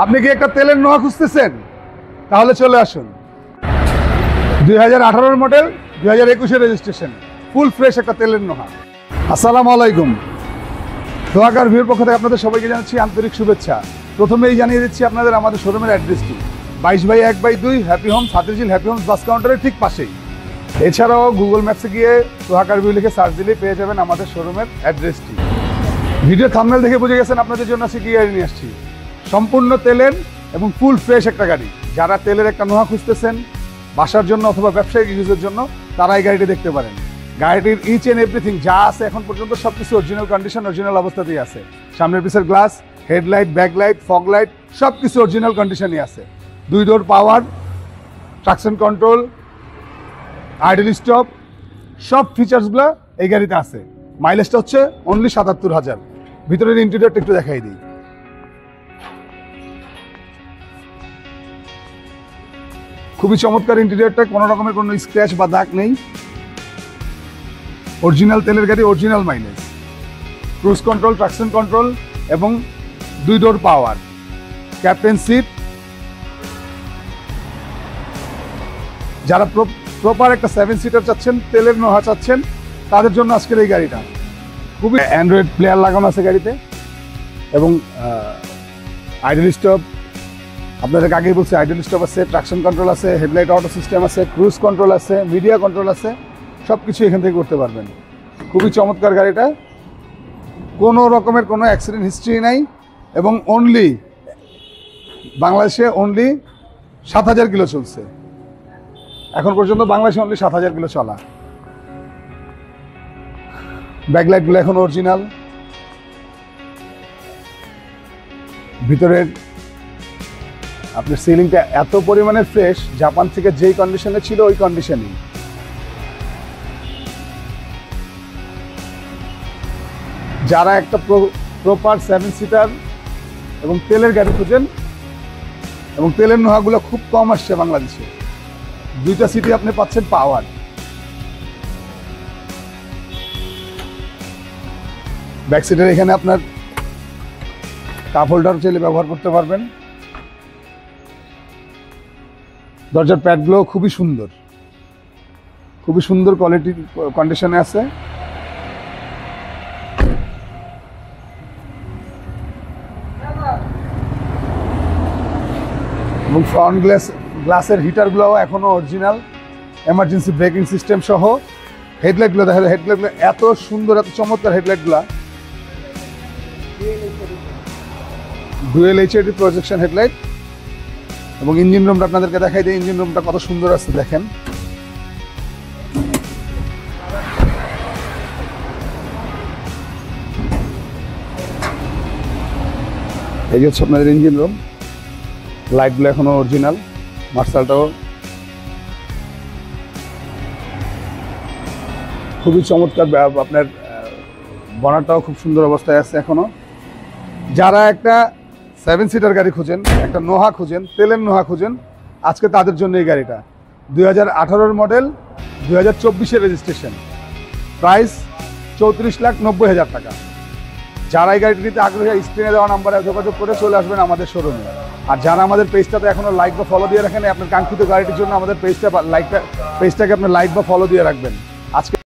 আপনি কি একটা তেলের নোয়া খুঁজতেছেন? তাহলে চলে আসুন। 2018 মডেল, 2021 রেজিস্ট্রেশন, ফুল ফ্রেশ একটা তেলের নোহা। আসসালামু আলাইকুম। দোয়াকার ভিউর পক্ষ থেকে আপনাদের সবাইকে জানাচ্ছি আন্তরিক শুভেচ্ছা। প্রথমেই জানিয়ে দিচ্ছি আপনাদের আমাদের শোরুমের অ্যাড্রেসটি 22/1/2 happy homes, Hatirjheel happy homes bus কাউন্টারের ঠিক পাশেই। এছাড়াও গুগল ম্যাপসে গিয়ে দোয়াকার ভিউ লিখে সার্চ দিলেই পেয়ে যাবেন আমাদের শোরুমের অ্যাড্রেসটি। ভিডিও থাম্বনেল দেখে বুঝে গেছেন আপনাদের জন্য আজকে কি গাড়ি নিয়ে আসছি। সম্পূর্ণ তেলের এবং ফুল ফ্রেশ একটা গাড়ি। যারা তেলের একটা নোহা খুঁজতেছেন বাসার জন্য অথবা ব্যবসায়িক ইউজের জন্য, তারা এই গাড়িটি দেখতে পারেন। গাড়িটির ইচ অ্যান্ড এভরিথিং যা আছে এখন পর্যন্ত সবকিছু অরিজিনাল কন্ডিশন, অরিজিনাল অবস্থাতেই আছে। সামনের পিছের glass, headlight, backlight, fog light সবকিছু অরিজিনাল কন্ডিশনই আছে। 2 door power, traction control, idle stop, সব ফিচার্সগুলো এই গাড়িতে আছে। মাইলেজটা হচ্ছে অনলি 77,000। ভিতরের ইন্টেরিয়রটা একটু দেখাই দিই। খুবই চমৎকার ইন্টেরিয়রটা, কোনো রকমের কোনো স্ক্র্যাচ বা দাগ নেই। অরিজিনাল তেলের গাড়ি, original mileage. Cruise control, traction control এবং 2 ডোর পাওয়ার, ক্যাপ্টেন সিট। যারা প্রপার একটা 7 সিটার চাচ্ছেন, তেলের নোহা চাচ্ছেন, তাদের জন্য আজকের এই গাড়িটা। খুবই অ্যান্ড্রয়েড প্লেয়ার লাগানো আছে গাড়িতে এবং আইডল স্টপ, আপনাদেরকে আগেই বলছি, আইডল স্টপ আছে, ট্রাকশন কন্ট্রোল আছে, হেডলাইট অটো সিস্টেম আছে, ক্রুজ কন্ট্রোল আছে, মিডিয়া কন্ট্রোল আছে, সব কিছু এখান থেকে করতে পারবেন। খুবই চমৎকার গাড়িটা, কোনো রকমের কোনো অ্যাক্সিডেন্ট হিস্ট্রি নাই এবং অনলি বাংলাদেশে অনলি 7,000 কিলো চলছে এখন পর্যন্ত। বাংলাদেশে অনলি 7,000 কিলো চলা। ব্যাকলাইটগুলো এখন অরিজিনাল। ভিতরের আপনার সিলিংটা এত পরিমাণে ফ্রেশ, জাপান থেকে যেই কন্ডিশনে ছিল ওই কন্ডিশনেই। যারা একটা প্রপার 7 সিটার এবং তেলের গাড়ি খুঁজেন, এবং তেলের নোহাগুলো খুব কম আসছে বাংলাদেশে। 2টা সিটি আপনি পাচ্ছেন পাওয়ার। ব্যাক সিটের এখানে আপনার কাপ হোল্ডার চাইলে ব্যবহার করতে পারবেন। দরজার প্যাডগুলো খুবই সুন্দর, খুবই সুন্দর কোয়ালিটির কন্ডিশনে আছে। এবং ফ্রন্ট গ্লাসের হিটারগুলোও এখনো অরিজিনাল। এমার্জেন্সি ব্রেকিং সিস্টেম সহ। হেডলাইটগুলো দেখা যায়, হেডলাইটগুলো এত সুন্দর, এত চমৎকার হেডলাইটগুলো। Dual HD projection headlight. এবং ইঞ্জিন রুমটা আপনাদেরকে দেখাই দিই, ইঞ্জিন রুমটা কত সুন্দর আছে দেখেন। এই হচ্ছে আপনাদের ইঞ্জিন রুম। লাইটগুলো এখনো অরিজিনাল, মার্শালটাও খুবই চমৎকার। আপনার বনারটাও খুব সুন্দর অবস্থায় আছে এখনো। যারা একটা 7 সিটার গাড়ি খুঁজেন, একটা নোহা খুঁজেন, তেলের নোহা খুঁজেন, আজকে তাদের জন্য এই গাড়িটা। 2018 মডেল, 2024 রেজিস্ট্রেশন, প্রাইস 34,90,000 টাকা। যারা এই গাড়িটি নিতে আগ্রহী, স্ক্রিনে দেওয়া নাম্বারে যোগাযোগ করে চলে আসবেন আমাদের শোরুমে। আর যারা আমাদের পেজটাতে এখনো লাইক বা ফলো দিয়ে রাখেন, আপনার কাঙ্ক্ষিত গাড়িটির জন্য আমাদের পেজটাকে আপনি লাইক বা ফলো দিয়ে রাখবেন। আজকে